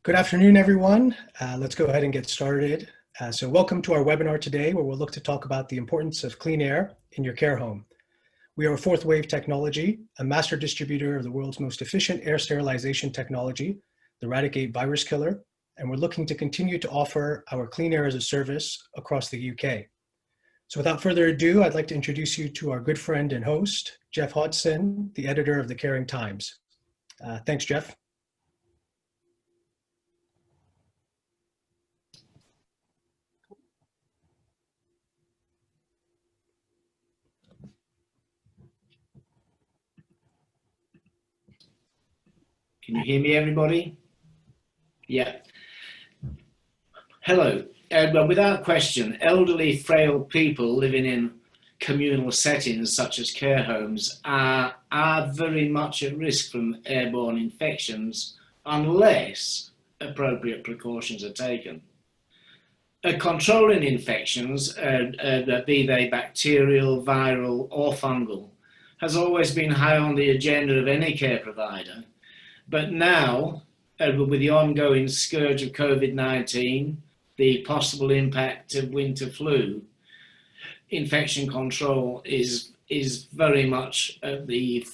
Good afternoon, everyone. Let's go ahead and get started. So welcome to our webinar today, where we'll look to talk about the importance of clean air in your care home. We are Fourth Wave Technology, a master distributor of the world's most efficient air sterilization technology, the Radicand VIRUSKILLER, and we're looking to continue to offer our clean air as a service across the UK. So without further ado, I'd like to introduce you to our good friend and host, Jeff Hodgson, the editor of the Caring Times. Thanks, Jeff. Can you hear me, everybody? Yeah. Hello. Well, without question, elderly, frail people living in communal settings such as care homes are very much at risk from airborne infections unless appropriate precautions are taken. Controlling infections, be they bacterial, viral, or fungal, has always been high on the agenda of any care provider. But now, with the ongoing scourge of COVID-19, the possible impact of winter flu, infection control is very much at the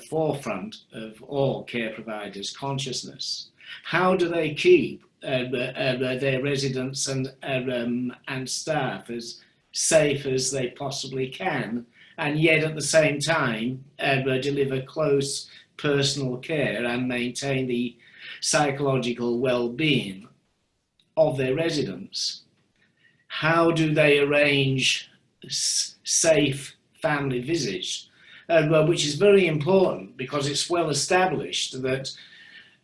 forefront of all care providers' consciousness. How do they keep their residents and staff as safe as they possibly can, and yet at the same time deliver close personal care and maintain the psychological well-being of their residents? How do they arrange safe family visits? Which is very important, because it's well established that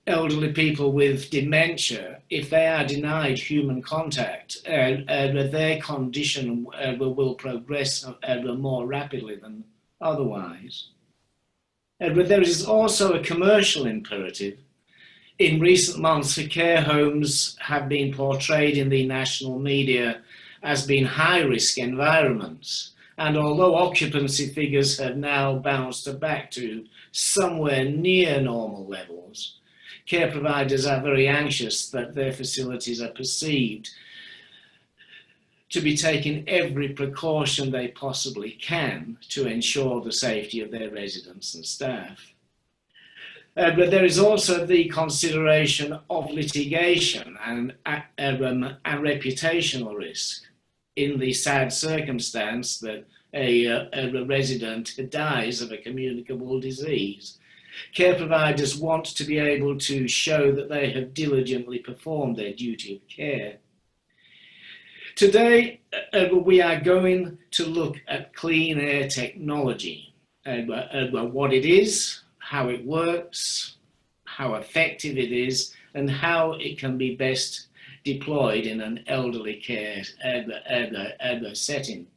elderly people with dementia, if they are denied human contact, their condition will progress more rapidly than otherwise. But there is also a commercial imperative. In recent months, the care homes have been portrayed in the national media as being high-risk environments. And although occupancy figures have now bounced back to somewhere near normal levels, care providers are very anxious that their facilities are perceived to be taking every precaution they possibly can to ensure the safety of their residents and staff. But there is also the consideration of litigation and reputational risk in the sad circumstance that a resident dies of a communicable disease. Care providers want to be able to show that they have diligently performed their duty of care. Today, we are going to look at clean air technology, what it is, how it works, how effective it is, and how it can be best deployed in an elderly care setting.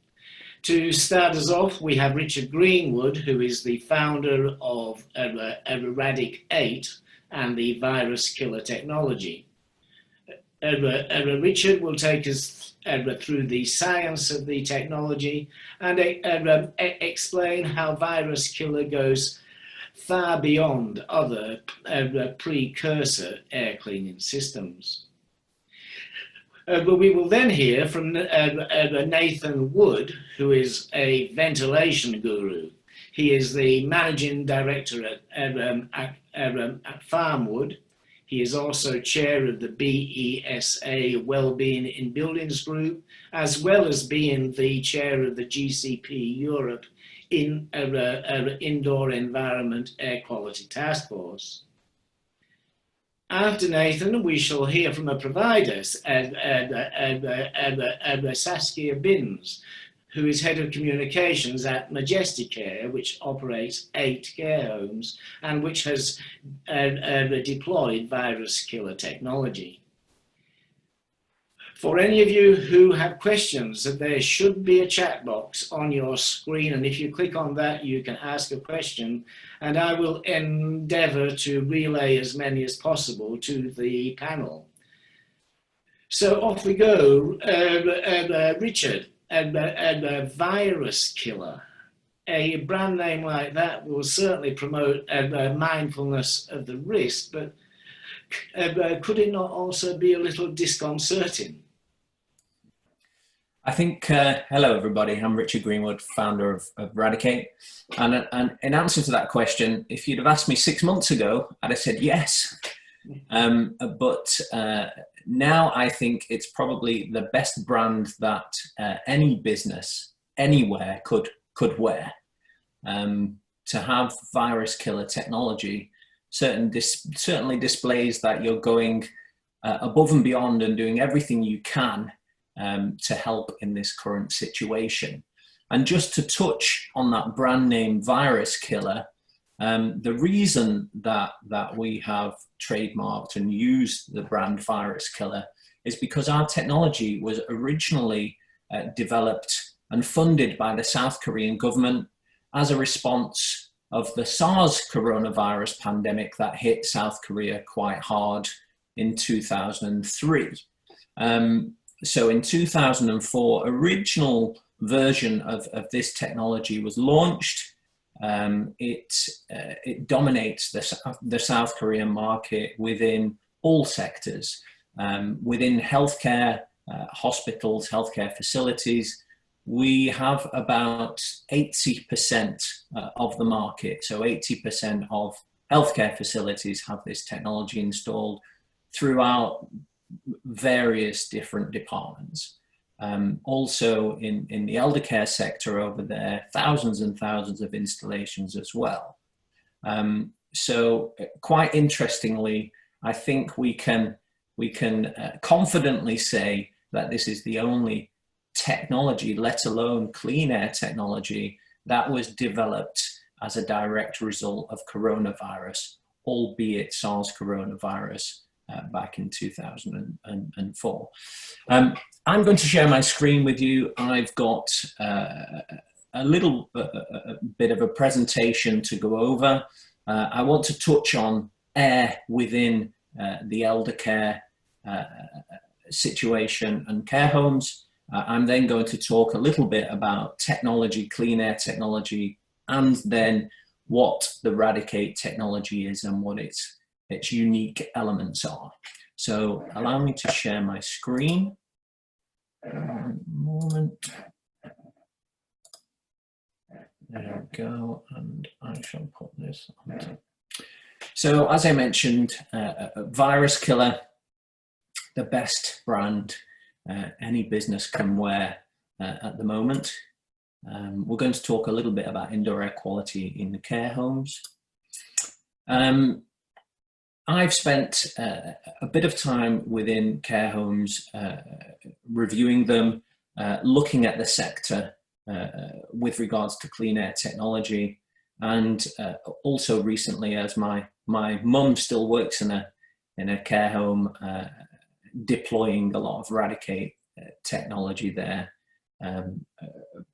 To start us off, we have Richard Greenwood, who is the founder of Radic 8 and the VIRUSKILLER technology. Richard will take us through the science of the technology and explain how VIRUSKILLER goes far beyond other precursor air cleaning systems. But we will then hear from Nathan Wood, who is a ventilation guru. He is the managing director at Farmwood. He is also chair of the BESA Wellbeing in Buildings Group, as well as being the chair of the GCP Europe Indoor Environment Air Quality Task Force. After Nathan, we shall hear from a provider, Saskia Binns, who is head of communications at Majesticare, which operates 8 care homes and which has deployed VIRUSKILLER technology. For any of you who have questions, there should be a chat box on your screen, and if you click on that, you can ask a question, and I will endeavour to relay as many as possible to the panel. So off we go. Richard, VIRUSKILLER, a brand name like that will certainly promote mindfulness of the risk, but could it not also be a little disconcerting? I think, hello everybody, I'm Richard Greenwood, founder of Radicand. And in answer to that question, if you'd have asked me 6 months ago, I'd have said yes. But now I think it's probably the best brand that any business anywhere could wear. To have VIRUSKILLER technology certainly displays that you're going above and beyond and doing everything you can to help in this current situation. And just to touch on that brand name VIRUSKILLER, the reason that we have trademarked and used the brand VIRUSKILLER is because our technology was originally developed and funded by the South Korean government as a response of the SARS coronavirus pandemic that hit South Korea quite hard in 2003. So in 2004, original version of this technology was launched. It dominates the South Korean market within all sectors, within healthcare, hospitals, healthcare facilities. We have about 80% of the market. So 80% of healthcare facilities have this technology installed throughout various different departments. Also in the elder care sector over there, thousands and thousands of installations as well. So quite interestingly, I think we can confidently say that this is the only technology, let alone clean air technology, that was developed as a direct result of coronavirus, albeit SARS coronavirus back in 2004. I'm going to share my screen with you. I've got a little bit of a presentation to go over. I want to touch on air within the elder care situation and care homes. I'm then going to talk a little bit about technology, clean air technology, and then what the Radicand technology is and what its unique elements are. So allow me to share my screen. One moment. There we go, and I shall put this on top. So as I mentioned, VIRUSKILLER, the best brand any business can wear at the moment. We're going to talk a little bit about indoor air quality in the care homes. I've spent a bit of time within care homes, reviewing them, looking at the sector with regards to clean air technology, and also recently, as my mum still works in a care home, deploying a lot of Radicand technology there,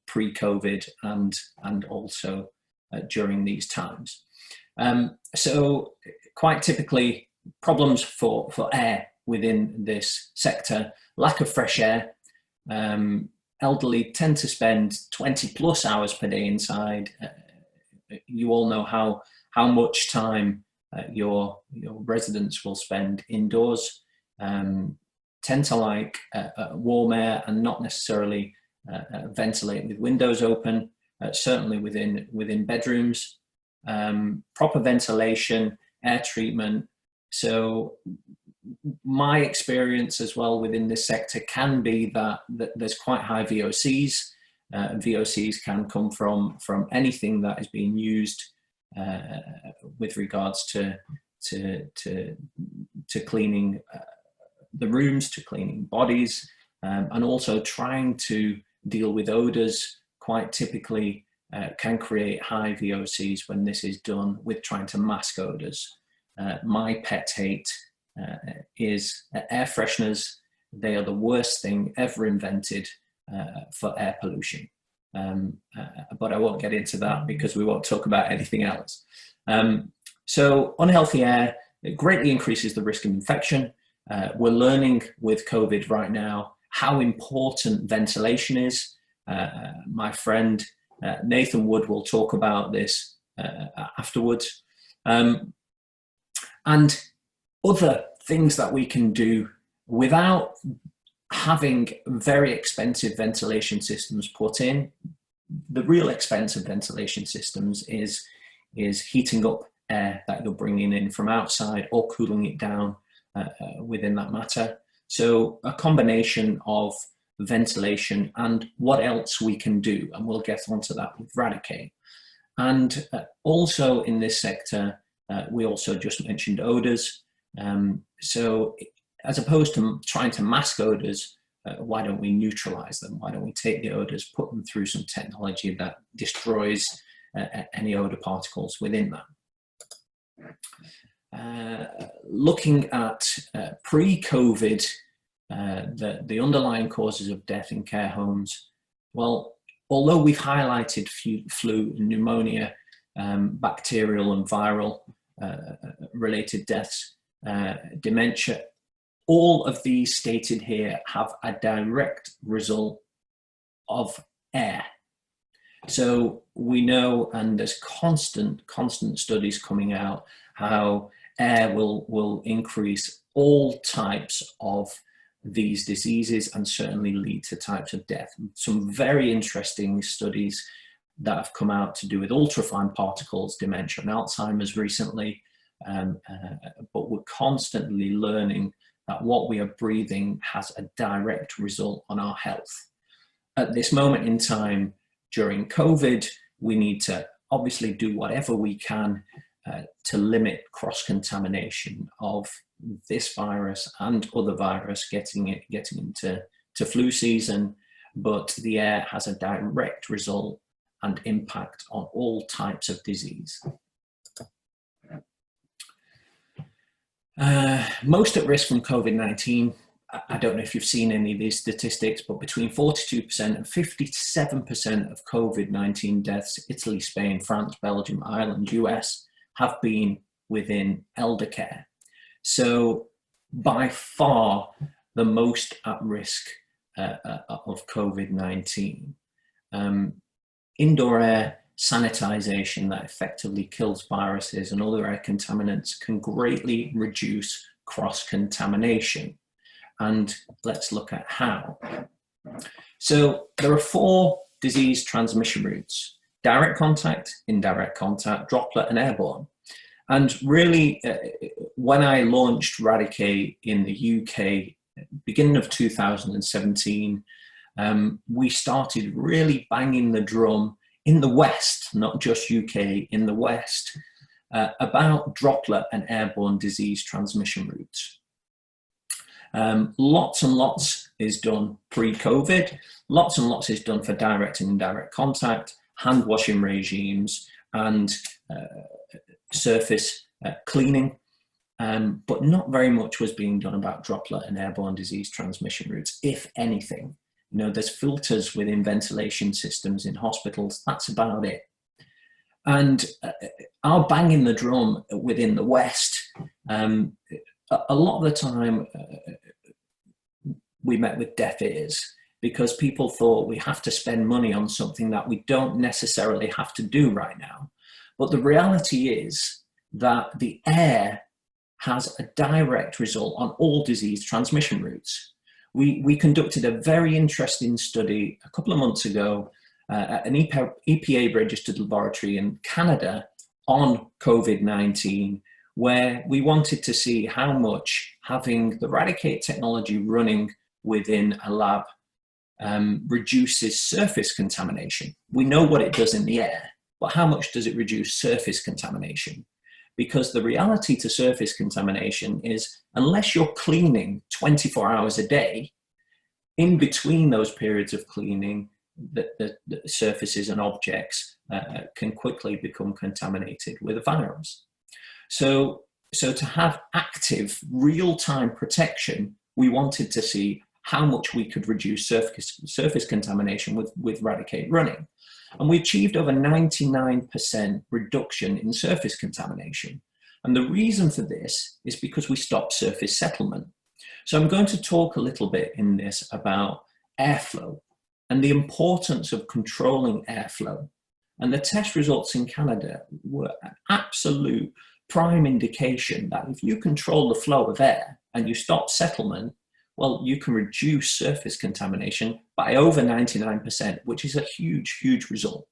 pre-COVID and also during these times. So quite typically, problems for air within this sector: lack of fresh air. Elderly tend to spend 20+ hours per day inside. You all know how much time your residents will spend indoors. Tend to like warm air and not necessarily ventilate with windows open, certainly within bedrooms. Proper ventilation, air treatment. So my experience as well within this sector can be that there's quite high VOCs. VOCs can come from anything that is being used with regards to cleaning the rooms, to cleaning bodies, and also trying to deal with odors. Quite typically can create high VOCs when this is done with trying to mask odors. My pet hate is air fresheners. They are the worst thing ever invented for air pollution. But I won't get into that because we won't talk about anything else. So unhealthy air, it greatly increases the risk of infection. We're learning with COVID right now how important ventilation is. My friend Nathan Wood will talk about this afterwards. And other things that we can do without having very expensive ventilation systems put in. The real expense of ventilation systems is heating up air that you're bringing in from outside or cooling it down within that matter. So a combination of ventilation and what else we can do, and we'll get onto that with Radicand. And also in this sector, we also just mentioned odors. So as opposed to trying to mask odors, why don't we neutralize them? Why don't we take the odors, put them through some technology that destroys any odor particles within that? Looking at pre-COVID, the underlying causes of death in care homes, well, although we've highlighted flu, pneumonia, bacterial and viral related deaths, dementia, all of these stated here have a direct result of air. So we know, and there's constant studies coming out, how air will increase all types of these diseases and certainly lead to types of death. Some very interesting studies that have come out to do with ultrafine particles, dementia and Alzheimer's recently, but we're constantly learning that what we are breathing has a direct result on our health. At this moment in time, during COVID, we need to obviously do whatever we can to limit cross-contamination of this virus and other virus getting into flu season, but the air has a direct result and impact on all types of disease. Most at risk from COVID-19, I don't know if you've seen any of these statistics, but between 42% and 57% of COVID-19 deaths, Italy, Spain, France, Belgium, Ireland, US, have been within elder care. So by far the most at risk of COVID-19. Indoor air sanitization that effectively kills viruses and other air contaminants can greatly reduce cross-contamination. And let's look at how. So there are 4 disease transmission routes: direct contact, indirect contact, droplet, and airborne. And really, when I launched Radicand in the UK, beginning of 2017, we started really banging the drum in the West, not just UK, in the West, about droplet and airborne disease transmission routes. Lots and lots is done pre-COVID, lots and lots is done for direct and indirect contact, hand washing regimes, and surface cleaning, but not very much was being done about droplet and airborne disease transmission routes, if anything. You know, there's filters within ventilation systems in hospitals, that's about it. And our banging the drum within the West, a lot of the time we met with deaf ears, because people thought we have to spend money on something that we don't necessarily have to do right now. But the reality is that the air has a direct result on all disease transmission routes. We conducted a very interesting study a couple of months ago at an EPA registered laboratory in Canada on COVID-19, where we wanted to see how much having the Radicand technology running within a lab reduces surface contamination. We know what it does in the air, but how much does it reduce surface contamination? Because the reality to surface contamination is, unless you're cleaning 24 hours a day, in between those periods of cleaning, the surfaces and objects can quickly become contaminated with a virus. So to have active real-time protection, we wanted to see how much we could reduce surface contamination with Radicand running. And we achieved over 99% reduction in surface contamination. And the reason for this is because we stopped surface settlement. So I'm going to talk a little bit in this about airflow and the importance of controlling airflow. And the test results in Canada were an absolute prime indication that if you control the flow of air, and you stop settlement, well, you can reduce surface contamination by over 99%, which is a huge, huge result.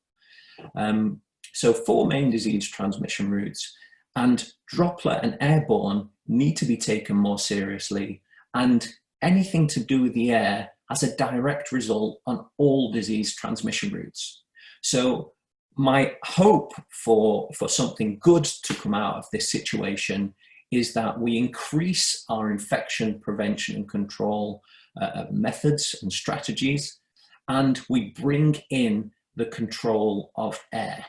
So 4 main disease transmission routes, and droplet and airborne need to be taken more seriously, and anything to do with the air has a direct result on all disease transmission routes. So my hope for something good to come out of this situation is that we increase our infection prevention and control methods and strategies, and we bring in the control of air.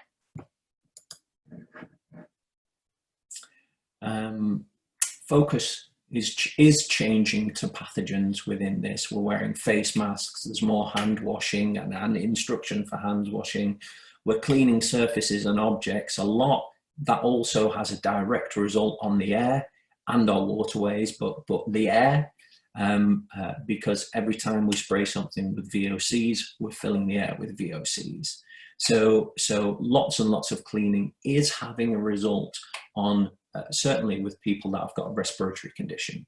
Focus is changing to pathogens within this. We're wearing face masks, there's more hand washing and instruction for hand washing. We're cleaning surfaces and objects a lot. That also has a direct result on the air and our waterways, but the air, because every time we spray something with VOCs, we're filling the air with VOCs. So lots and lots of cleaning is having a result on, certainly with people that have got a respiratory condition.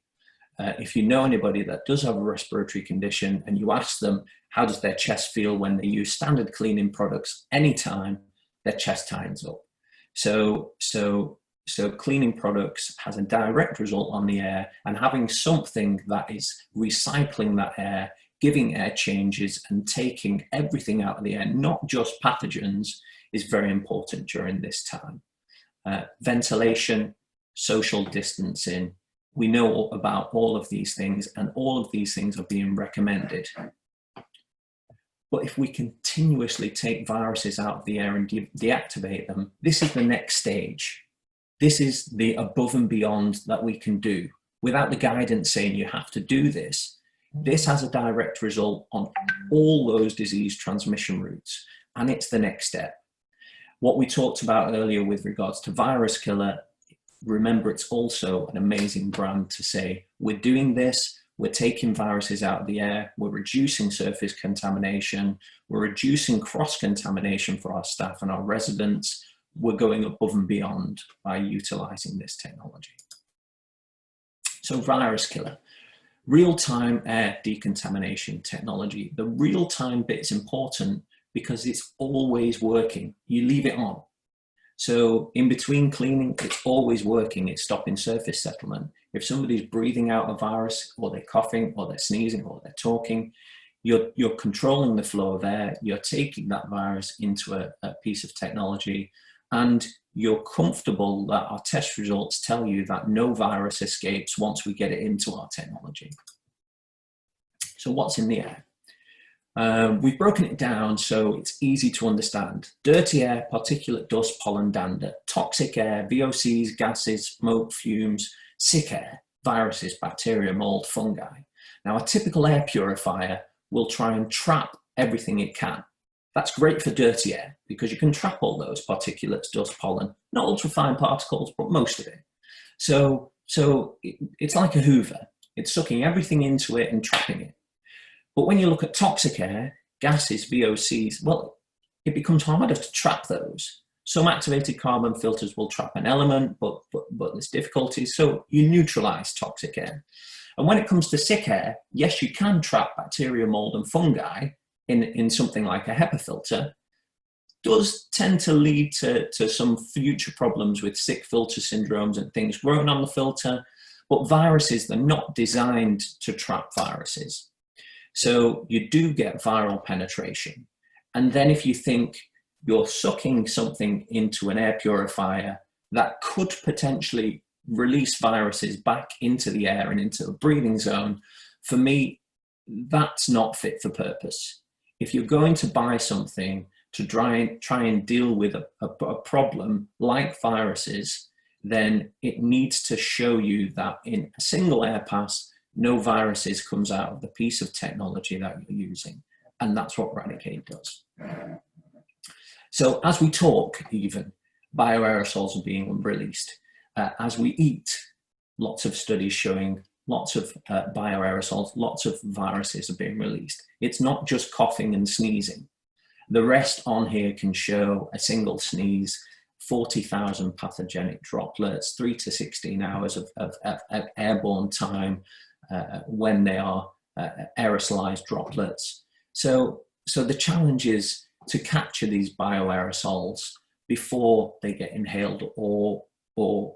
If you know anybody that does have a respiratory condition and you ask them, how does their chest feel when they use standard cleaning products, anytime, their chest tightens up. So cleaning products has a direct result on the air, and having something that is recycling that air, giving air changes and taking everything out of the air, not just pathogens, is very important during this time. Ventilation, social distancing, we know about all of these things, and all of these things are being recommended. But if we continuously take viruses out of the air and deactivate them, this is the next stage. This is the above and beyond that we can do without the guidance saying you have to do this. This has a direct result on all those disease transmission routes, and it's the next step. What we talked about earlier with regards to VIRUSKILLER, remember, it's also an amazing brand to say, we're doing this, we're taking viruses out of the air, we're reducing surface contamination, we're reducing cross-contamination for our staff and our residents, we're going above and beyond by utilizing this technology. So VIRUSKILLER, real-time air decontamination technology. The real-time bit is important because it's always working. You leave it on. So in between cleaning, it's always working. It's stopping surface settlement. If somebody's breathing out a virus, or they're coughing, or they're sneezing, or they're talking, you're controlling the flow of air. You're taking that virus into a piece of technology, and you're comfortable that our test results tell you that no virus escapes once we get it into our technology. So what's in the air? We've broken it down so it's easy to understand. Dirty air, particulate dust, pollen, dander. Toxic air, VOCs, gases, smoke, fumes. Sick air, viruses, bacteria, mold, fungi. Now, a typical air purifier will try and trap everything it can. That's great for dirty air because you can trap all those particulates, dust, pollen, not ultrafine particles, but most of it. So it's like a Hoover. It's sucking everything into it and trapping it. But when you look at toxic air, gases, VOCs, well, it becomes harder to trap those. Some activated carbon filters will trap an element, but there's difficulties. So you neutralize toxic air. And when it comes to sick air, yes, you can trap bacteria, mold, and fungi in something like a HEPA filter. Does tend to lead to some future problems with sick filter syndromes and things growing on the filter. But viruses, they're not designed to trap viruses. So you do get viral penetration. And then if you think you're sucking something into an air purifier that could potentially release viruses back into the air and into the breathing zone, for me, that's not fit for purpose. If you're going to buy something to try and deal with a problem like viruses, then it needs to show you that in a single air pass, no viruses comes out of the piece of technology that you're using. And that's what Radicand does. So as we talk, even, bioaerosols are being released. As we eat, lots of studies showing lots of bioaerosols, lots of viruses are being released. It's not just coughing and sneezing. The rest on here can show a single sneeze, 40,000 pathogenic droplets, 3 to 16 hours of airborne time when they are aerosolized droplets. So the challenge is to capture these bioaerosols before they get inhaled or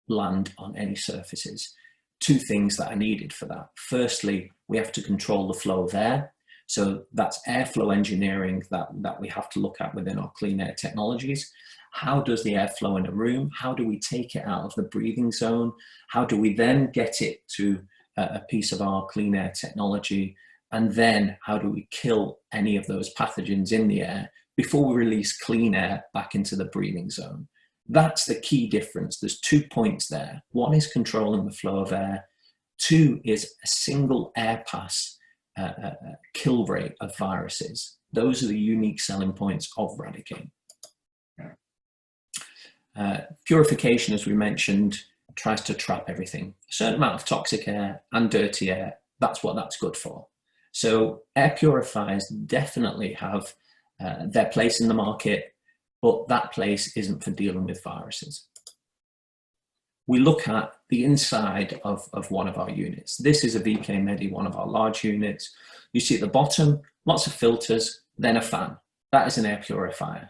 land on any surfaces. Two things that are needed for that. Firstly, we have to control the flow of air. So that's airflow engineering that we have to look at within our clean air technologies. How does the air flow in a room? How do we take it out of the breathing zone? How do we then get it to a piece of our clean air technology? And then how do we kill any of those pathogens in the air before we release clean air back into the breathing zone? That's the key difference. There's 2 points there. One is controlling the flow of air. Two is a single air pass kill rate of viruses. Those are the unique selling points of Radicand. Purification, as we mentioned, tries to trap everything. A certain amount of toxic air and dirty air, that's what that's good for. So air purifiers definitely have their place in the market, but that place isn't for dealing with viruses. We look at the inside of one of our units. This is a VK Medi, one of our large units. You see at the bottom, lots of filters, then a fan. That is an air purifier.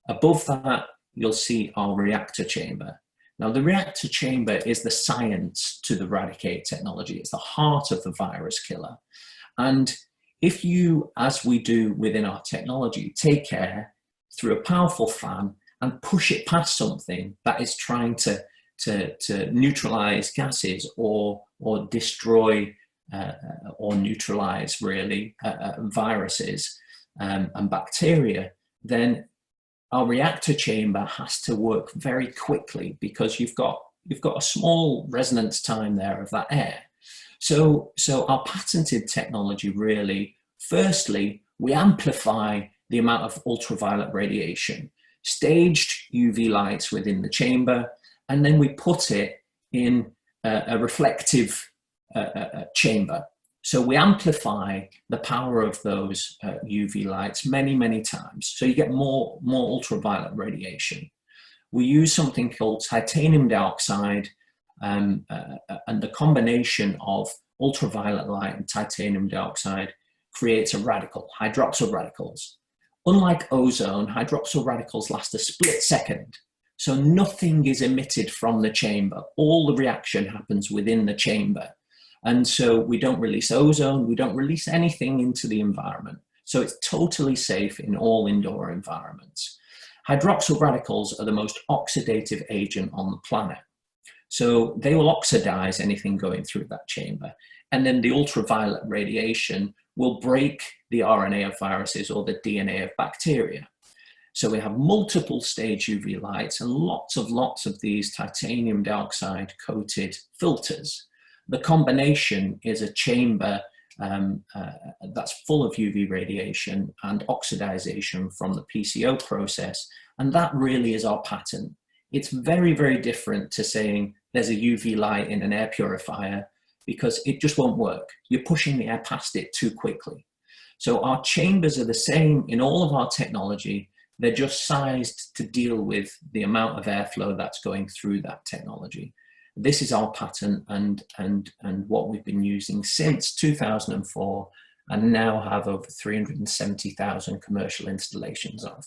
Above that, you'll see our reactor chamber. Now, the reactor chamber is the science to the Radicand technology. It's the heart of the virus killer. And if you, as we do within our technology, take air through a powerful fan and push it past something that is trying to neutralize gases or destroy or neutralize really viruses and bacteria, then our reactor chamber has to work very quickly because you've got a small resonance time there of that air. So our patented technology really, firstly, we amplify the amount of ultraviolet radiation, staged UV lights within the chamber, and then we put it in a reflective chamber. So we amplify the power of those UV lights many, many times. So you get more ultraviolet radiation. We use something called titanium dioxide, and the combination of ultraviolet light and titanium dioxide creates a radical, hydroxyl radicals. Unlike ozone, hydroxyl radicals last a split second. So nothing is emitted from the chamber. All the reaction happens within the chamber. And so we don't release ozone, we don't release anything into the environment. So it's totally safe in all indoor environments. Hydroxyl radicals are the most oxidative agent on the planet. So they will oxidize anything going through that chamber. And then the ultraviolet radiation will break the RNA of viruses or the DNA of bacteria. So we have multiple stage UV lights and lots of these titanium dioxide coated filters. The combination is a chamber that's full of UV radiation and oxidization from the PCO process. And that really is our patent. It's very, very different to saying there's a UV light in an air purifier because it just won't work. You're pushing the air past it too quickly. So our chambers are the same in all of our technology. They're just sized to deal with the amount of airflow that's going through that technology. This is our patent and what we've been using since 2004 and now have over 370,000 commercial installations of.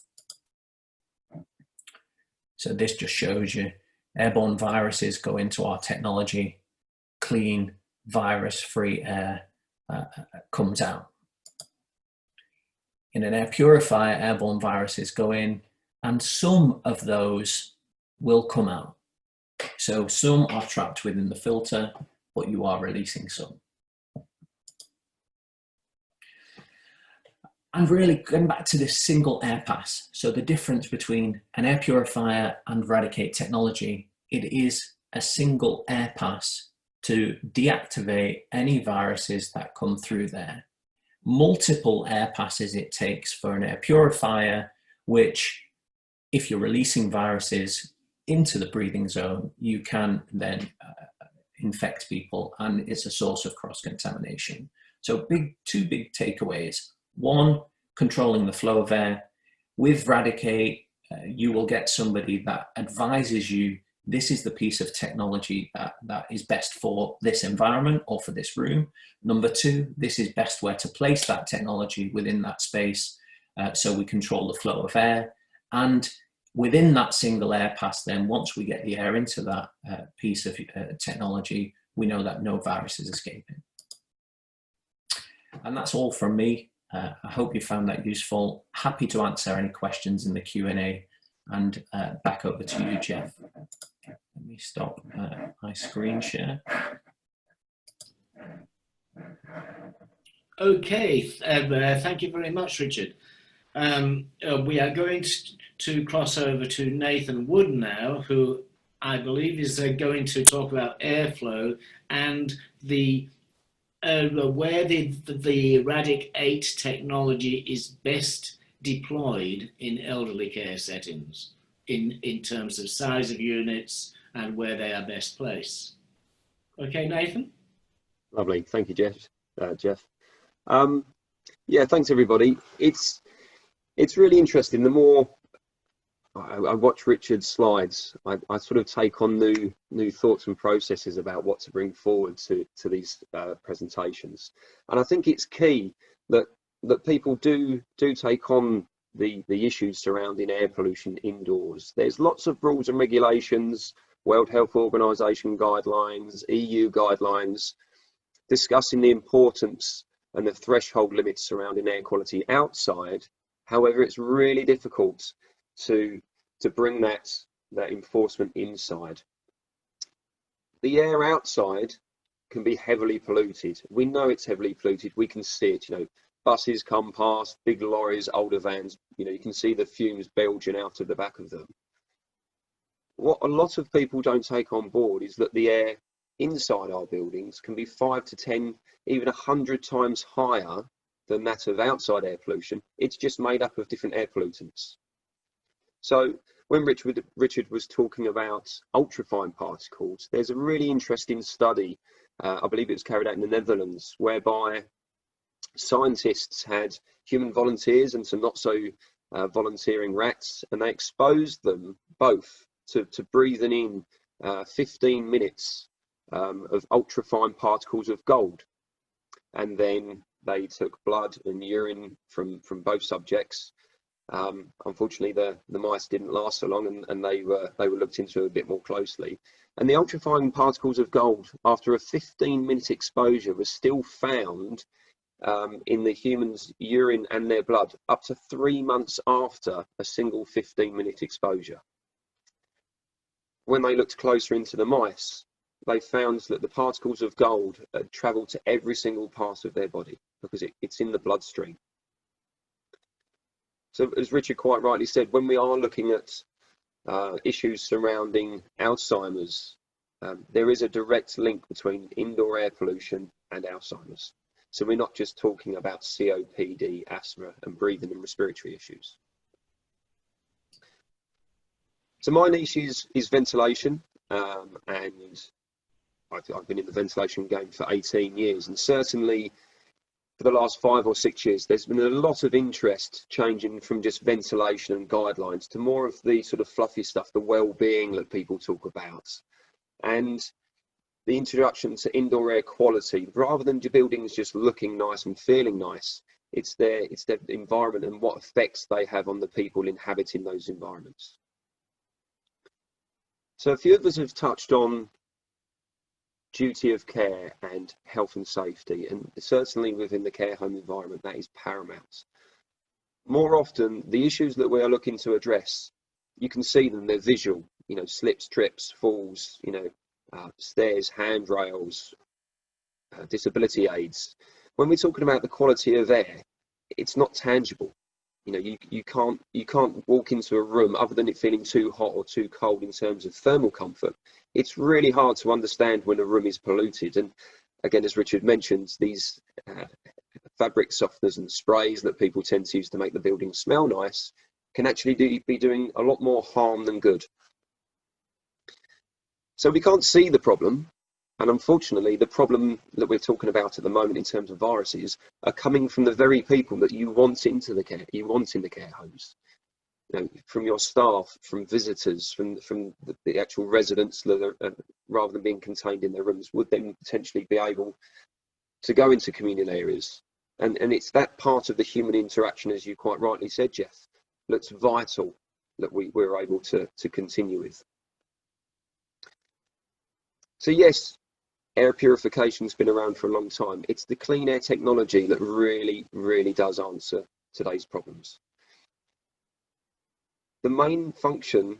So this just shows you airborne viruses go into our technology, clean, virus-free air comes out. In an air purifier, airborne viruses go in and some of those will come out. So some are trapped within the filter, but you are releasing some. And really going back to this single air pass. So the difference between an air purifier and Radicand technology, it is a single air pass to deactivate any viruses that come through there. Multiple air passes it takes for an air purifier, which if you're releasing viruses into the breathing zone, you can then infect people and it's a source of cross-contamination. So two big takeaways. One, controlling the flow of air. With Radicand, you will get somebody that advises you, this is the piece of technology that is best for this environment or for this room. Number two, this is best where to place that technology within that space so we control the flow of air. And within that single air pass, then once we get the air into that piece of technology, we know that no virus is escaping. And that's all from me. I hope you found that useful. Happy to answer any questions in the Q&A, and back over to you, Jeff. Let me stop my screen share. Okay, thank you very much, Richard. We are going to cross over to Nathan Wood now, who I believe is going to talk about airflow and where the Radic 8 technology is best deployed in elderly care settings in terms of size of units and where they are best placed. Okay, Nathan? Lovely, thank you, Jeff. Yeah, thanks everybody. It's really interesting. The more I watch Richard's slides, I sort of take on new thoughts and processes about what to bring forward to these presentations. And I think it's key that people do take on the issues surrounding air pollution indoors. There's lots of rules and regulations, World Health Organization guidelines, EU guidelines, discussing the importance and the threshold limits surrounding air quality outside. However, it's really difficult to bring that enforcement inside. The air outside can be heavily polluted. We know it's heavily polluted. We can see it. You know, buses come past, big lorries, older vans. You know, you can see the fumes belching out of the back of them. What a lot of people don't take on board is that the air inside our buildings can be 5 to 10, even 100 times higher than that of outside air pollution. It's just made up of different air pollutants. So when Richard was talking about ultrafine particles, there's a really interesting study, I believe it was carried out in the Netherlands, whereby scientists had human volunteers and some not so volunteering rats, and they exposed them both to breathing in 15 minutes of ultrafine particles of gold. And then they took blood and urine from both subjects. Unfortunately, the mice didn't last so long, and they were looked into a bit more closely. And the ultrafine particles of gold, after a 15-minute exposure, was still found in the human's urine and their blood up to 3 months after a single 15-minute exposure. When they looked closer into the mice, they found that the particles of gold had travelled to every single part of their body because it's in the bloodstream. So as Richard quite rightly said, when we are looking at issues surrounding Alzheimer's, there is a direct link between indoor air pollution and Alzheimer's. So we're not just talking about COPD, asthma, and breathing and respiratory issues. So my niche is ventilation, and I've been in the ventilation game for 18 years, and certainly for the last 5 or 6 years, there's been a lot of interest changing from just ventilation and guidelines to more of the sort of fluffy stuff, the well-being that people talk about. And the introduction to indoor air quality, rather than your buildings just looking nice and feeling nice, it's their environment and what effects they have on the people inhabiting those environments. So a few of us have touched on duty of care and health and safety, and certainly within the care home environment, that is paramount. More often, the issues that we are looking to address, you can see them, they're visual, you know, slips, trips, falls, you know, stairs, handrails, disability aids. When we're talking about the quality of air, it's not tangible. You know, you can't walk into a room other than it feeling too hot or too cold in terms of thermal comfort. It's really hard to understand when a room is polluted. And again, as Richard mentioned, these fabric softeners and sprays that people tend to use to make the building smell nice can actually be doing a lot more harm than good. So we can't see the problem. And unfortunately, the problem that we're talking about at the moment in terms of viruses are coming from the very people that you want into the care, in the care homes. from your staff, from visitors, from the actual residents that are, rather than being contained in their rooms, would then potentially be able to go into communal areas. And it's that part of the human interaction, as you quite rightly said, Jeff, that's vital that we're able to continue with. So yes, air purification's been around for a long time. It's the clean air technology that really, really does answer today's problems. The main function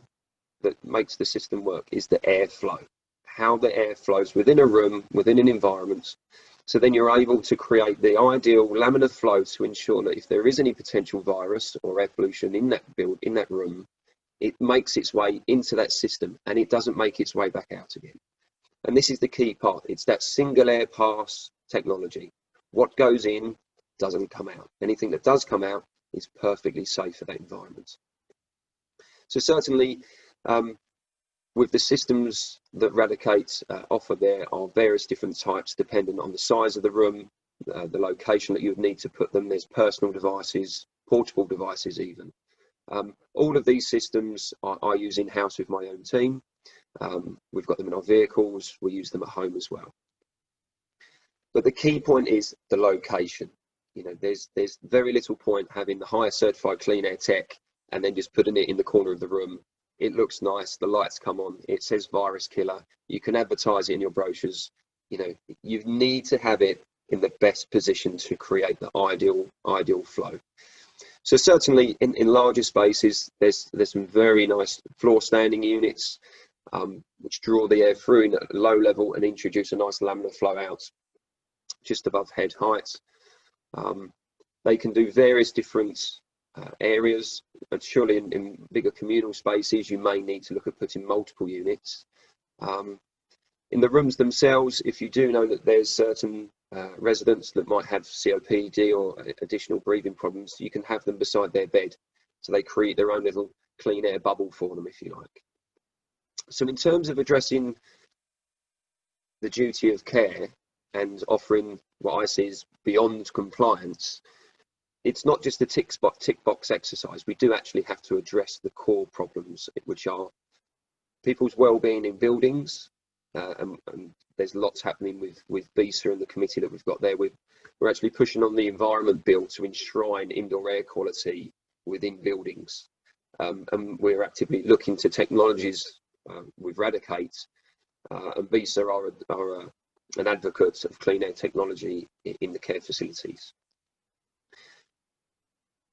that makes the system work is the airflow, how the air flows within a room, within an environment. So then you're able to create the ideal laminar flow to ensure that if there is any potential virus or air pollution in that room, it makes its way into that system and it doesn't make its way back out again. And this is the key part. It's that single air pass technology. What goes in doesn't come out. Anything that does come out is perfectly safe for that environment. So certainly, with the systems that Radicand offer, there are various different types depending on the size of the room, the location that you would need to put them. There's personal devices, portable devices even. All of these systems I use in-house with my own team. We've got them in our vehicles, we use them at home as well. But the key point is the location. There's very little point having the highest certified clean air tech and then just putting it in the corner of the room. It looks nice, the lights come on, it says virus killer, you can advertise it in your brochures. You need to have it in the best position to create the ideal flow. So certainly in larger spaces, there's some very nice floor standing units which draw the air through in at a low level and introduce a nice laminar flow out just above head height. They can do various different areas, and surely in bigger communal spaces you may need to look at putting multiple units. In the rooms themselves, if you do know that there's certain residents that might have COPD or additional breathing problems, you can have them beside their bed, so they create their own little clean air bubble for them, if you like. So in terms of addressing the duty of care and offering what I see as beyond compliance, it's not just a tick box exercise. We do actually have to address the core problems, which are people's well-being in buildings, and there's lots happening with BISA and the committee that we've got there. We're actually pushing on the environment bill to enshrine indoor air quality within buildings, and we're actively looking to technologies with Radicand, and BISA are an advocate of clean air technology in the care facilities.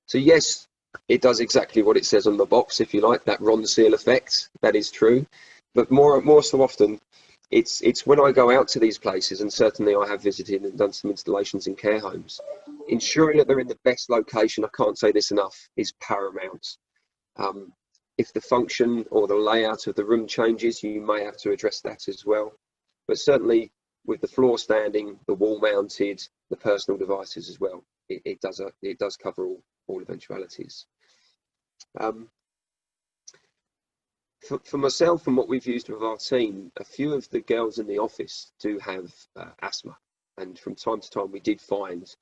So yes, it does exactly what it says on the box, if you like, that Ronseal effect, that is true. But more so often, it's when I go out to these places, and certainly I have visited and done some installations in care homes, ensuring that they're in the best location, I can't say this enough, is paramount. If the function or the layout of the room changes, you may have to address that as well. But certainly with the floor standing, the wall mounted, the personal devices as well, it does cover all eventualities. For myself and what we've used with our team, a few of the girls in the office do have asthma, and from time to time we did find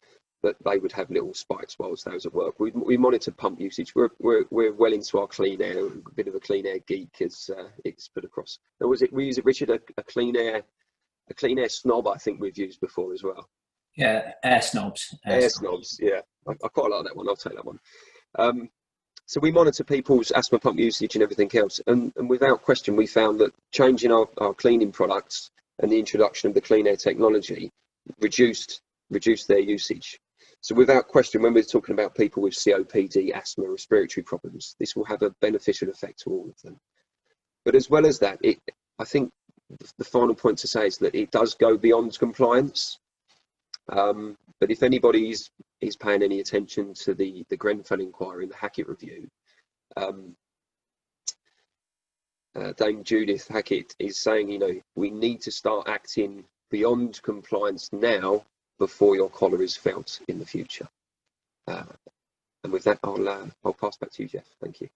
that they would have little spikes whilst they was at work. We monitor pump usage. We're well into our clean air, a bit of a clean air geek, as it's put across. Now, Richard, a clean air snob? I think we've used before as well. Yeah, air snobs. Air snobs, yeah. I quite like that one. I'll take that one. So we monitor people's asthma pump usage and everything else, and without question, we found that changing our cleaning products and the introduction of the clean air technology reduced their usage. So without question, when we're talking about people with COPD, asthma, respiratory problems, this will have a beneficial effect to all of them. But as well as that, I think the final point to say is that it does go beyond compliance. But if anybody is paying any attention to the Grenfell inquiry and the Hackett review, Dame Judith Hackett is saying, we need to start acting beyond compliance now before your collar is felt in the future. And with that, I'll pass back to you, Jeff. Thank you.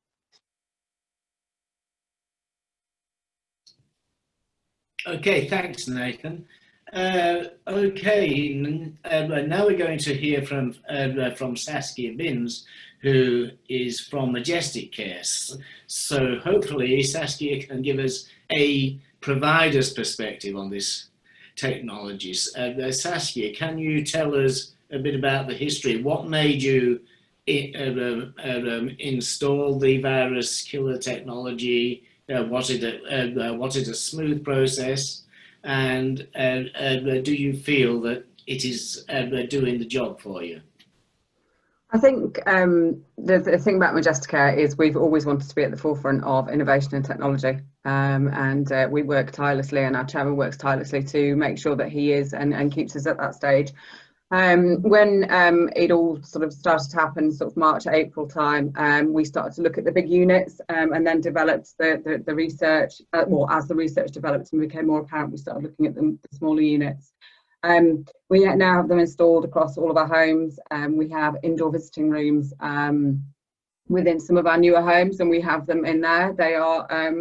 Okay, thanks, Nathan. Okay, now we're going to hear from Saskia Binns, who is from Majestic Care. So hopefully Saskia can give us a provider's perspective on this technology. Saskia, can you tell us a bit about the history? What made you install the virus killer technology? Was it a smooth process? And do you feel that it is doing the job for you? I think the thing about Majestic Air is we've always wanted to be at the forefront of innovation and technology, and we work tirelessly, and our chairman works tirelessly to make sure that he is and keeps us at that stage. When it all sort of started to happen, sort of March, April time, we started to look at the big units, and then developed the research. Well, as the research developed and became more apparent, we started looking at the smaller units. We now have them installed across all of our homes. We have indoor visiting rooms within some of our newer homes, and we have them in there. They are, I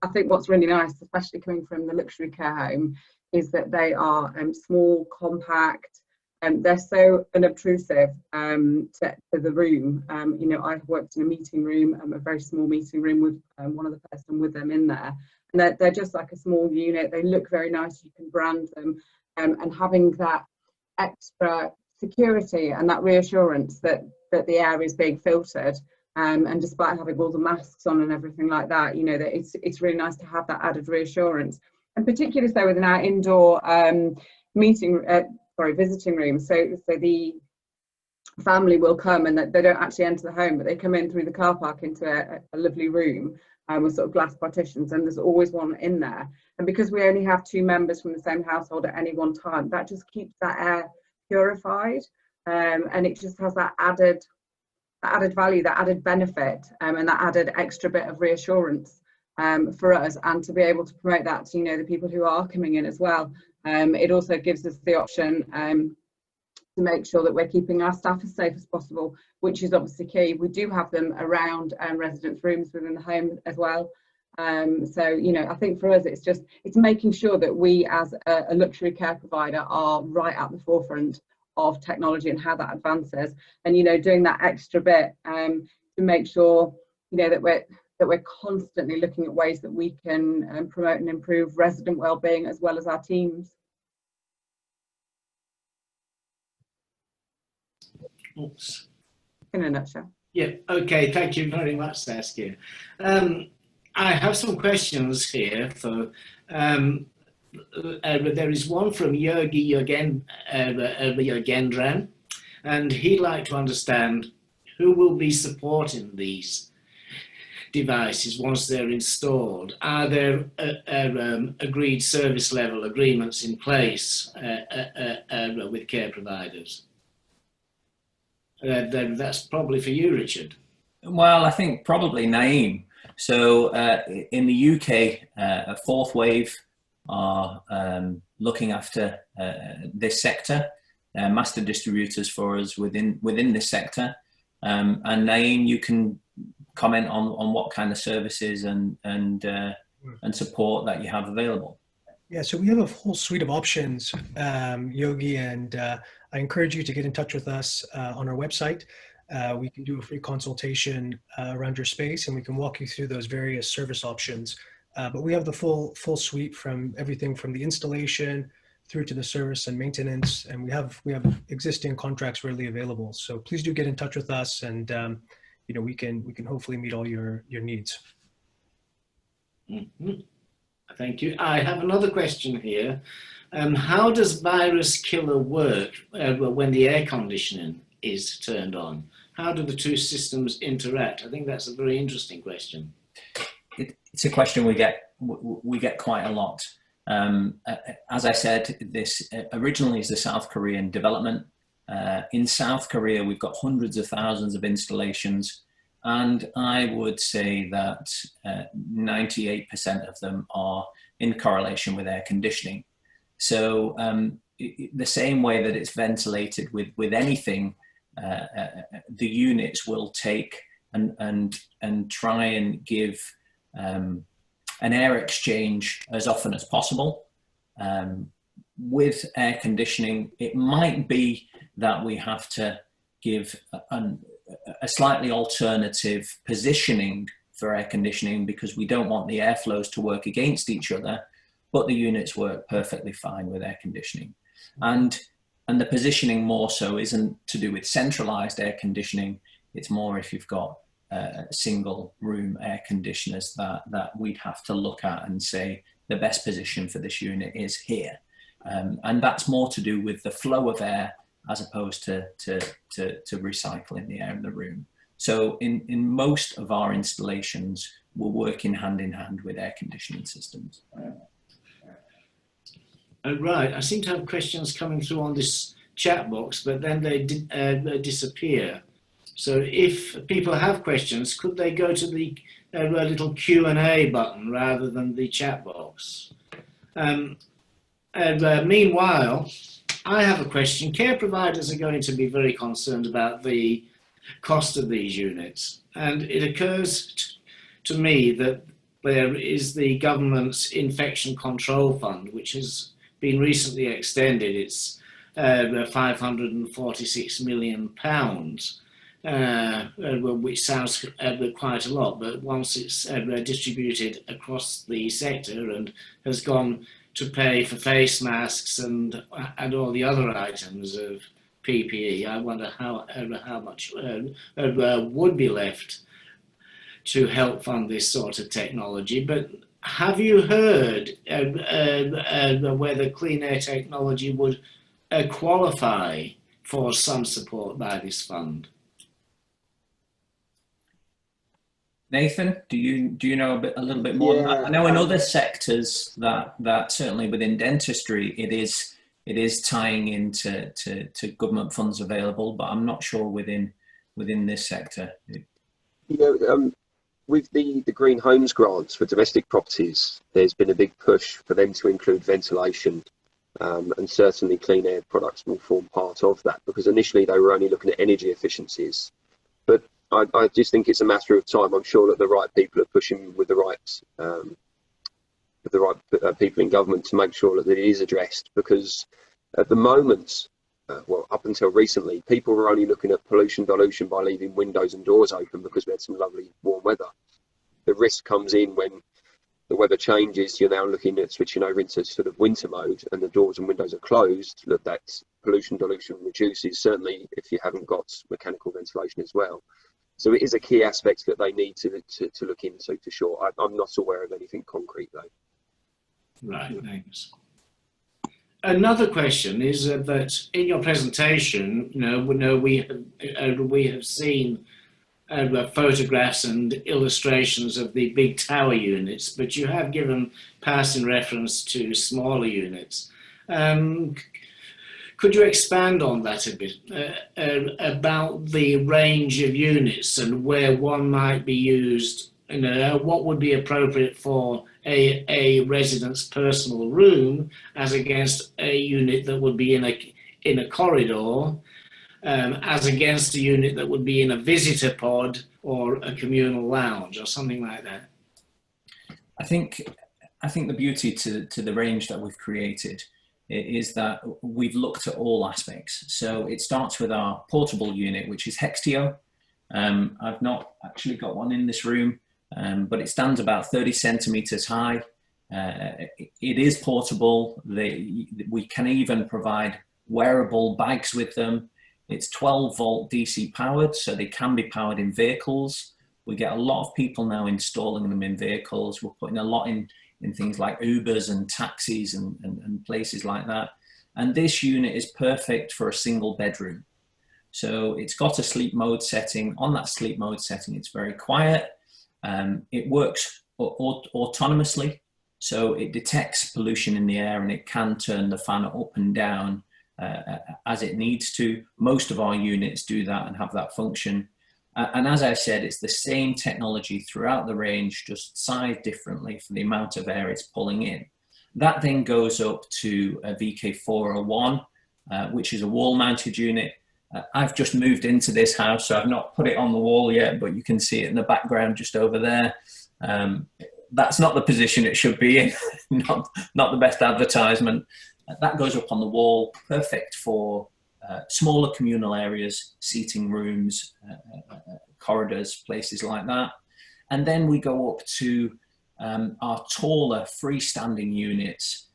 think what's really nice, especially coming from the luxury care home, is that they are small, compact, and they're so unobtrusive to the room. You know, I've worked in a meeting room, a very small meeting room with one other person with them in there, and they're just like a small unit. They look very nice. You can brand them. And having that extra security and that reassurance that the air is being filtered, and despite having all the masks on and everything like that, you know, that it's really nice to have that added reassurance, and particularly so within our indoor visiting room. So the family will come, and they don't actually enter the home, but they come in through the car park into a lovely room with sort of glass partitions, and there's always one in there. And because we only have 2 members from the same household at any one time, that just keeps that air purified, and it just has that added value, that added benefit, and that added extra bit of reassurance for us, and to be able to promote that to, you know, the people who are coming in as well. It also gives us the option to make sure that we're keeping our staff as safe as possible, which is obviously key. We do have them around residents' rooms within the home as well. So, you know, I think for us, it's making sure that we as a luxury care provider are right at the forefront of technology and how that advances, and, you know, doing that extra bit to make sure, you know, that we're constantly looking at ways that we can promote and improve resident well-being as well as our teams. Oops. In a nutshell. Yeah, okay, thank you very much, Saskia. I have some questions here for, there is one from Yogi Yogendran, and he'd like to understand who will be supporting these devices once they're installed. Are there agreed service level agreements in place with care providers? That's probably for you, Richard. Well, I think probably Naeem. So in the UK, a Fourth Wave are looking after this sector, master distributors for us within this sector. And Naeem, you can comment on what kind of services and support that you have available. Yeah, so we have a whole suite of options, Yogi, and I encourage you to get in touch with us on our website. We can do a free consultation around your space, and we can walk you through those various service options. But we have the full suite, from everything from the installation through to the service and maintenance, and we have existing contracts readily available. So please do get in touch with us, and you know, we can hopefully meet all your needs. Mm-hmm. Thank you. I have another question here. How does VIRUSKILLER work when the air conditioning is turned on? How do the two systems interact? I think that's a very interesting question. It's a question we get quite a lot. As I said, this originally is the South Korean development. In South Korea, we've got hundreds of thousands of installations, and I would say that 98% of them are in correlation with air conditioning. So the same way that it's ventilated with anything, the units will take and try and give an air exchange as often as possible. with air conditioning, it might be that we have to give a slightly alternative positioning for air conditioning, because we don't want the airflows to work against each other, but the units work perfectly fine with air conditioning. And the positioning more so isn't to do with centralized air conditioning. It's more if you've got single room air conditioners that we'd have to look at and say the best position for this unit is here. And that's more to do with the flow of air as opposed to recycling the air in the room. So in most of our installations, we're working hand in hand with air conditioning systems. Right, I seem to have questions coming through on this chat box, but then they disappear. So if people have questions, could they go to the little Q&A button rather than the chat box? Meanwhile, I have a question. Care providers are going to be very concerned about the cost of these units. And it occurs to me that there is the government's infection control fund, which has been recently extended. It's £546 million, which sounds quite a lot, but once it's distributed across the sector and has gone to pay for face masks and all the other items of PPE, I wonder how much would be left to help fund this sort of technology. But have you heard whether clean air technology would qualify for some support by this fund? Nathan, do you know a little bit more? Yeah, I know in other sectors that certainly within dentistry it is tying into to government funds available, but I'm not sure within this sector. With the Green Homes grants for domestic properties, there's been a big push for them to include ventilation, and certainly clean air products will form part of that, because initially they were only looking at energy efficiencies. But I just think it's a matter of time. I'm sure that the right people are pushing with the right people in government to make sure that it is addressed, because at the moment, well, up until recently, people were only looking at pollution dilution by leaving windows and doors open because we had some lovely warm weather. The risk comes in when the weather changes. You're now looking at switching over into sort of winter mode and the doors and windows are closed. That pollution dilution reduces, certainly if you haven't got mechanical ventilation as well. So it is a key aspect that they need to look into, for sure. I'm not aware of anything concrete though. Right, thanks. Another question is that in your presentation, we have seen photographs and illustrations of the big tower units, but you have given passing reference to smaller units. Could you expand on that a bit, about the range of units and where one might be used, what would be appropriate for a resident's personal room as against a unit that would be in a corridor, as against a unit that would be in a visitor pod or a communal lounge or something like that? I think the beauty to the range that we've created is that we've looked at all aspects. So it starts with our portable unit, which is Hextio. I've not actually got one in this room, but it stands about 30 centimeters high. It is portable. We can even provide wearable bags with them. It's 12 volt DC powered, so they can be powered in vehicles. We get a lot of people now installing them in vehicles. We're putting a lot in things like Ubers and taxis and places like that. And this unit is perfect for a single bedroom. So it's got a sleep mode setting. On that sleep mode setting, it's very quiet. It works autonomously. So it detects pollution in the air and it can turn the fan up and down as it needs to. Most of our units do that and have that function. And as I said, it's the same technology throughout the range, just sized differently for the amount of air it's pulling in. That then goes up to a VK401, which is a wall-mounted unit. I've just moved into this house, so I've not put it on the wall yet, but you can see it in the background just over there. That's not the position it should be in, not the best advertisement. That goes up on the wall, perfect for smaller communal areas, seating rooms, corridors, places like that. And then we go up to our taller freestanding units,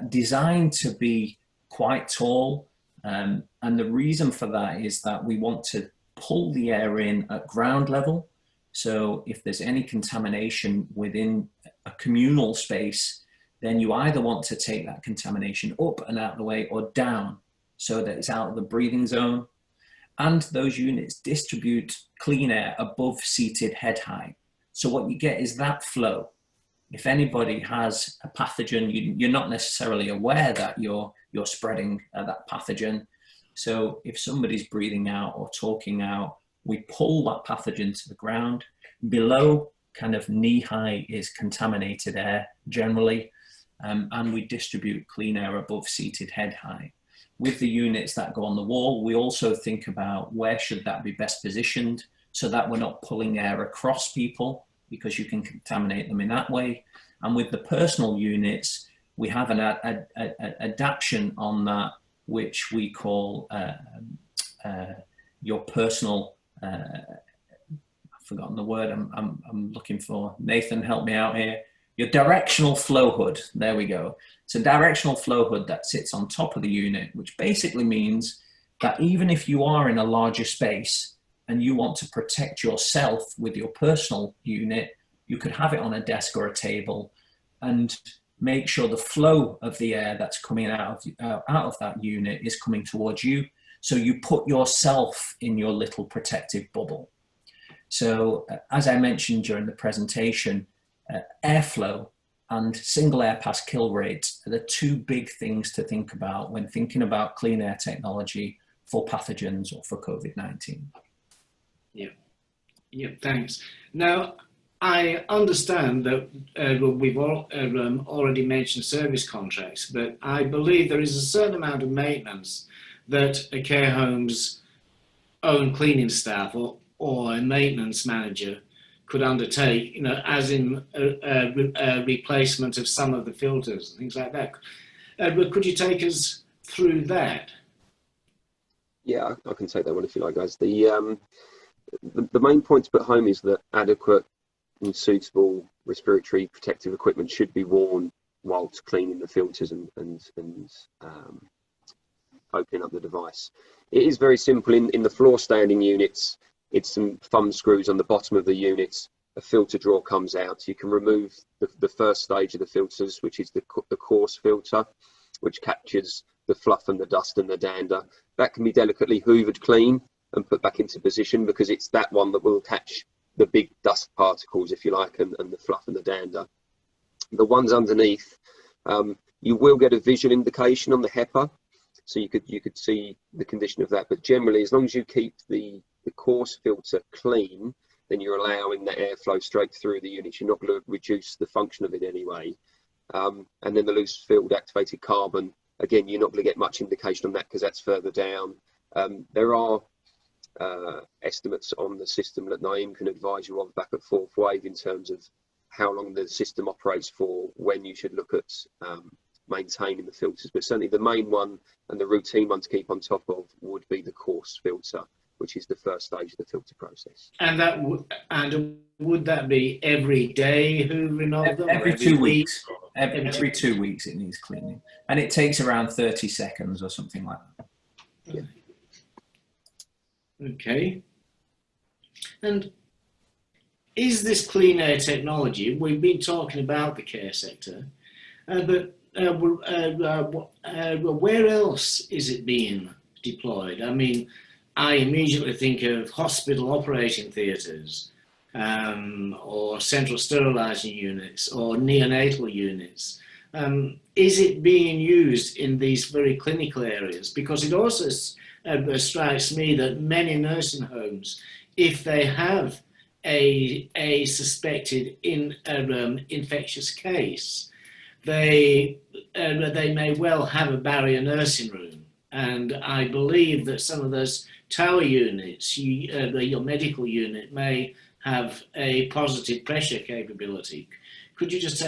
designed to be quite tall. And the reason for that is that we want to pull the air in at ground level. So if there's any contamination within a communal space, then you either want to take that contamination up and out of the way or down so that it's out of the breathing zone. And those units distribute clean air above seated head height. So what you get is that flow. If anybody has a pathogen, you're not necessarily aware that you're spreading that pathogen. So if somebody's breathing out or talking out, we pull that pathogen to the ground. Below kind of knee high is contaminated air generally, and we distribute clean air above seated head height. With the units that go on the wall, we also think about where should that be best positioned so that we're not pulling air across people, because you can contaminate them in that way. And with the personal units, we have an adaptation on that, which we call your personal, I've forgotten the word I'm looking for. Nathan, help me out here. Your directional flow hood, there we go. It's a directional flow hood that sits on top of the unit, which basically means that even if you are in a larger space and you want to protect yourself with your personal unit, you could have it on a desk or a table and make sure the flow of the air that's coming out of that unit is coming towards you. So you put yourself in your little protective bubble. So as I mentioned during the presentation, airflow and single air pass kill rate are the two big things to think about when thinking about clean air technology for pathogens or for COVID-19. Yeah, thanks. Now, I understand that we've all, already mentioned service contracts, but I believe there is a certain amount of maintenance that a care home's own cleaning staff or a maintenance manager could undertake, as in a replacement of some of the filters and things like that. But could you take us through that? Yeah, I can take that one if you like, guys. The main point to put home is that adequate and suitable respiratory protective equipment should be worn whilst cleaning the filters and opening up the device. It is very simple. In the floor standing units, it's some thumb screws on the bottom of the units. A filter drawer comes out. You can remove the first stage of the filters, which is the coarse filter, which captures the fluff and the dust and the dander. That can be delicately hoovered clean and put back into position, because it's that one that will catch the big dust particles, if you like, and the fluff and the dander. The ones underneath, you will get a visual indication on the HEPA, so you could see the condition of that. But generally, as long as you keep the coarse filter clean, then you're allowing the airflow straight through the unit. You're not going to reduce the function of it anyway. And then the loose filled activated carbon, again, you're not going to get much indication on that because that's further down. There are estimates on the system that Naeem can advise you of back at fourth wave in terms of how long the system operates for, when you should look at maintaining the filters. But certainly the main one and the routine one to keep on top of would be the coarse filter, which is the first stage of the filter process. And would that be every day hoovering of them? Every 2 weeks. Every 2 weeks it needs cleaning. And it takes around 30 seconds or something like that. Yeah. Okay. And is this clean air technology, we've been talking about the care sector, but where else is it being deployed? I mean, I immediately think of hospital operating theatres, or central sterilising units, or neonatal units. Is it being used in these very clinical areas? Because it also strikes me that many nursing homes, if they have a suspected infectious case, they may well have a barrier nursing room. And I believe that some of those tower units, your medical unit, may have a positive pressure capability. Could you just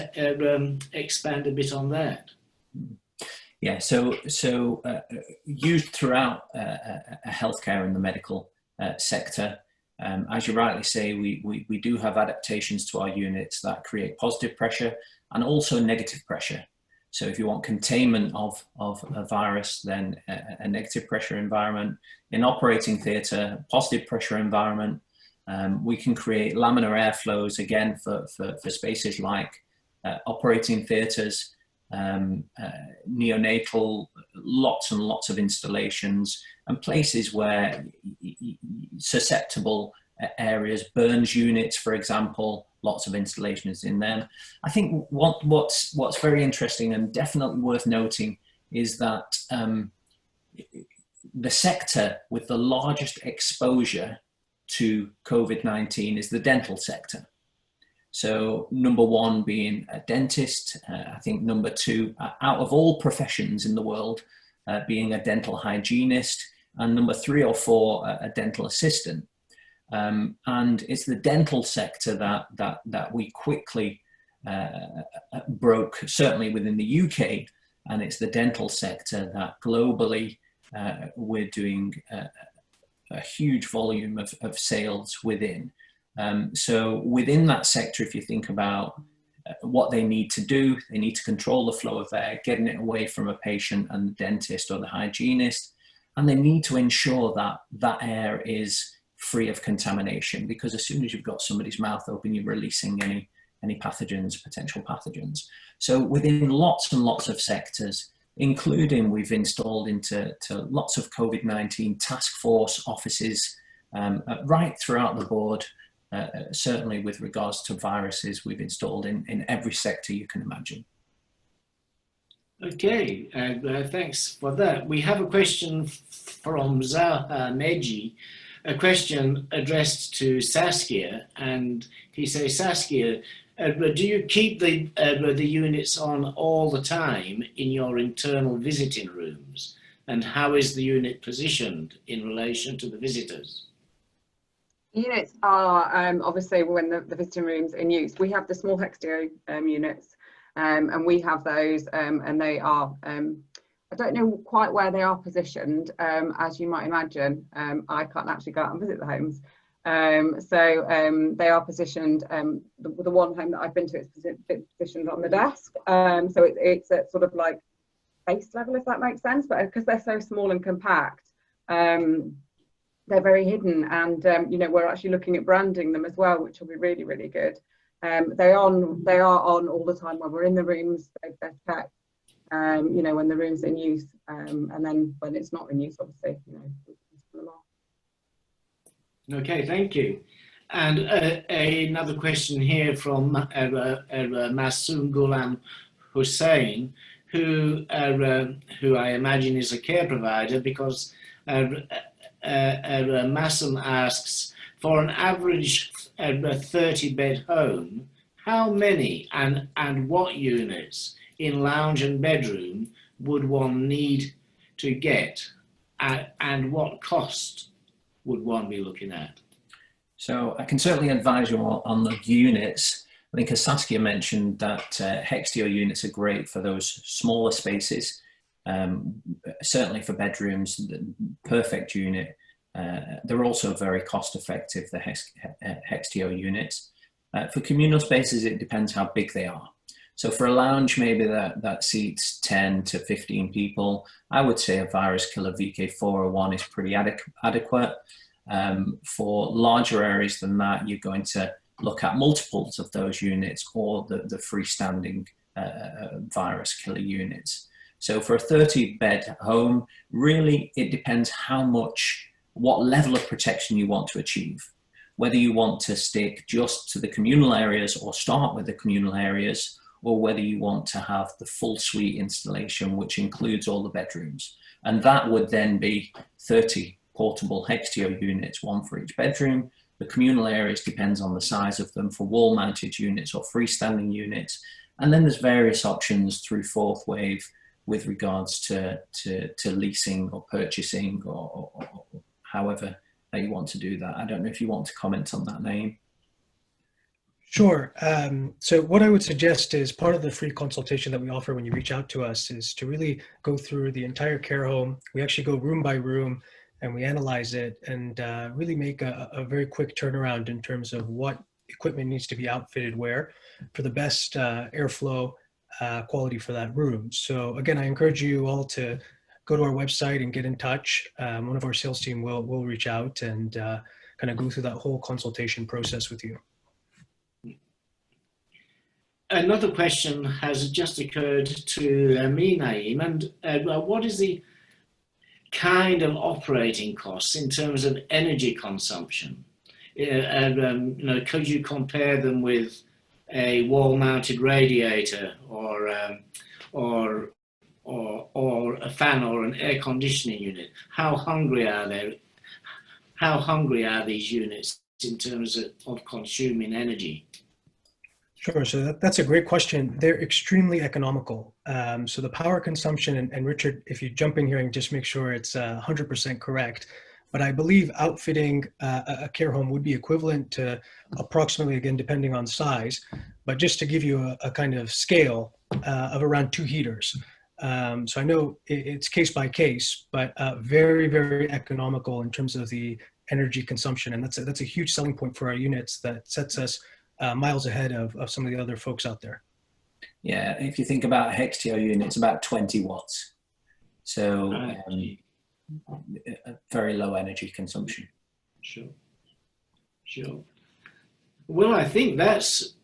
expand a bit on that? Yeah, so used throughout healthcare and the medical sector. As you rightly say, we do have adaptations to our units that create positive pressure and also negative pressure. So if you want containment of a virus, then a negative pressure environment. In operating theatre, positive pressure environment. We can create laminar airflows, again, for spaces like operating theatres, neonatal, lots and lots of installations, and places where susceptible areas, burns units, for example, lots of installations in them. I think what's very interesting and definitely worth noting is that the sector with the largest exposure to COVID-19 is the dental sector. So number one being a dentist, I think number two, out of all professions in the world, being a dental hygienist, and number three or four, a dental assistant. And it's the dental sector that we quickly broke, certainly within the UK, and it's the dental sector that globally we're doing a huge volume of sales within. So within that sector, if you think about what they need to do, they need to control the flow of air, getting it away from a patient and the dentist or the hygienist, and they need to ensure that that air is free of contamination, because as soon as you've got somebody's mouth open, you're releasing any pathogens, potential pathogens. So within lots and lots of sectors, including we've installed into lots of COVID-19 task force offices, right throughout the board, certainly with regards to viruses, we've installed in every sector you can imagine. Okay, thanks for that. We have a question from Zaha Meji, a question addressed to Saskia, and he says, Saskia, do you keep the units on all the time in your internal visiting rooms? And how is the unit positioned in relation to the visitors? Units are obviously when the visiting room's in use. We have the small Hextio units, and we have those, and they are, I don't know quite where they are positioned, as you might imagine. I can't actually go out and visit the homes. So they are positioned, the one home that I've been to is positioned on the desk. So it's at sort of like base level, if that makes sense, but because they're so small and compact, they're very hidden, and you know, we're actually looking at branding them as well, which will be really, really good. They are on all the time when we're in the rooms. They're kept, you know, when the room's in use, and then when it's not in use, obviously, you know, we can turn them off. Okay, thank you. And another question here from Masoom Ghulam Hussain, who I imagine is a care provider, because Masoom asks, for an average 30-bed home, how many and what units in lounge and bedroom would one need to get, and what cost would one be looking at? So I can certainly advise you on the units. I think as Saskia mentioned, that Hextio units are great for those smaller spaces, certainly for bedrooms, the perfect unit. They're also very cost effective, the Hextio units. For communal spaces, it depends how big they are. So for a lounge, maybe that seats 10 to 15 people, I would say a VIRUSKILLER VK401 is pretty adequate. For larger areas than that, you're going to look at multiples of those units, or the freestanding VIRUSKILLER units. So for a 30-bed home, really it depends what level of protection you want to achieve. Whether you want to stick just to the communal areas or start with the communal areas, or whether you want to have the full suite installation, which includes all the bedrooms. And that would then be 30 portable Hextio units, one for each bedroom. The communal areas depends on the size of them for wall-mounted units or freestanding units. And then there's various options through fourth wave with regards to leasing or purchasing, or however you want to do that. I don't know if you want to comment on that, Naeem. Sure. So what I would suggest is part of the free consultation that we offer when you reach out to us is to really go through the entire care home. We actually go room by room and we analyze it and really make a very quick turnaround in terms of what equipment needs to be outfitted where for the best airflow quality for that room. So again, I encourage you all to go to our website and get in touch. One of our sales team will reach out and kind of go through that whole consultation process with you. Another question has just occurred to me, Naeem, and what is the kind of operating costs in terms of energy consumption? And you know, could you compare them with a wall-mounted radiator or a fan or an air conditioning unit? How hungry are they? How hungry are these units in terms of consuming energy? Sure. So that's a great question. They're extremely economical. So the power consumption, and Richard, if you jump in here and just make sure it's 100% correct, but I believe outfitting a care home would be equivalent to approximately, again, depending on size, but just to give you a kind of scale of around 2 heaters. So I know it's case by case, but very, very economical in terms of the energy consumption. And that's a huge selling point for our units that sets us miles ahead of some of the other folks out there. Yeah, if you think about a Hextio unit, it's about 20 watts. So very low energy consumption. Sure. Well, I think that's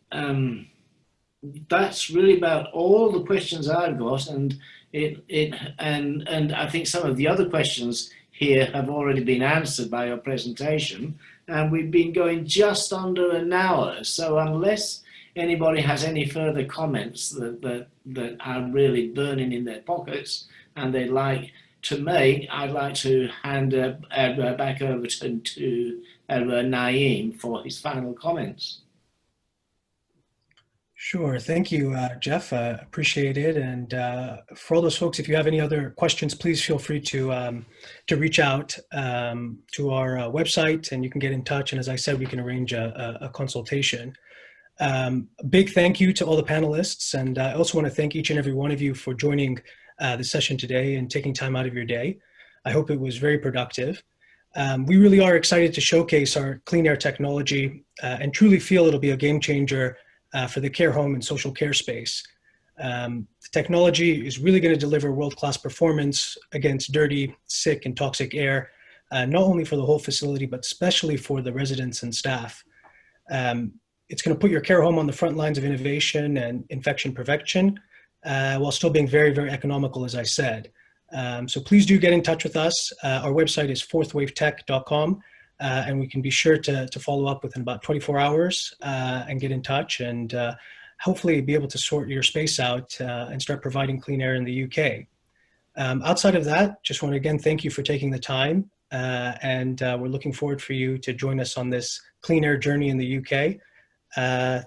really about all the questions I've got, and I think some of the other questions here have already been answered by your presentation, and we've been going just under an hour. So unless anybody has any further comments that are really burning in their pockets and they'd like to make, I'd like to hand back over to Naeem for his final comments. Sure. Thank you, Jeff. Appreciate it. And for all those folks, if you have any other questions, please feel free to reach out to our website, and you can get in touch. And as I said, we can arrange a consultation. A big thank you to all the panelists. And I also want to thank each and every one of you for joining the session today and taking time out of your day. I hope it was very productive. We really are excited to showcase our clean air technology and truly feel it'll be a game changer for the care home and social care space. The technology is really going to deliver world-class performance against dirty, sick, and toxic air, not only for the whole facility, but especially for the residents and staff. It's going to put your care home on the front lines of innovation and infection prevention, while still being very, very economical, as I said. So please do get in touch with us. Our website is fourthwavetech.com. And we can be sure to follow up within about 24 hours and get in touch and hopefully be able to sort your space out and start providing clean air in the UK. Outside of that, just want to again thank you for taking the time and we're looking forward for you to join us on this clean air journey in the UK.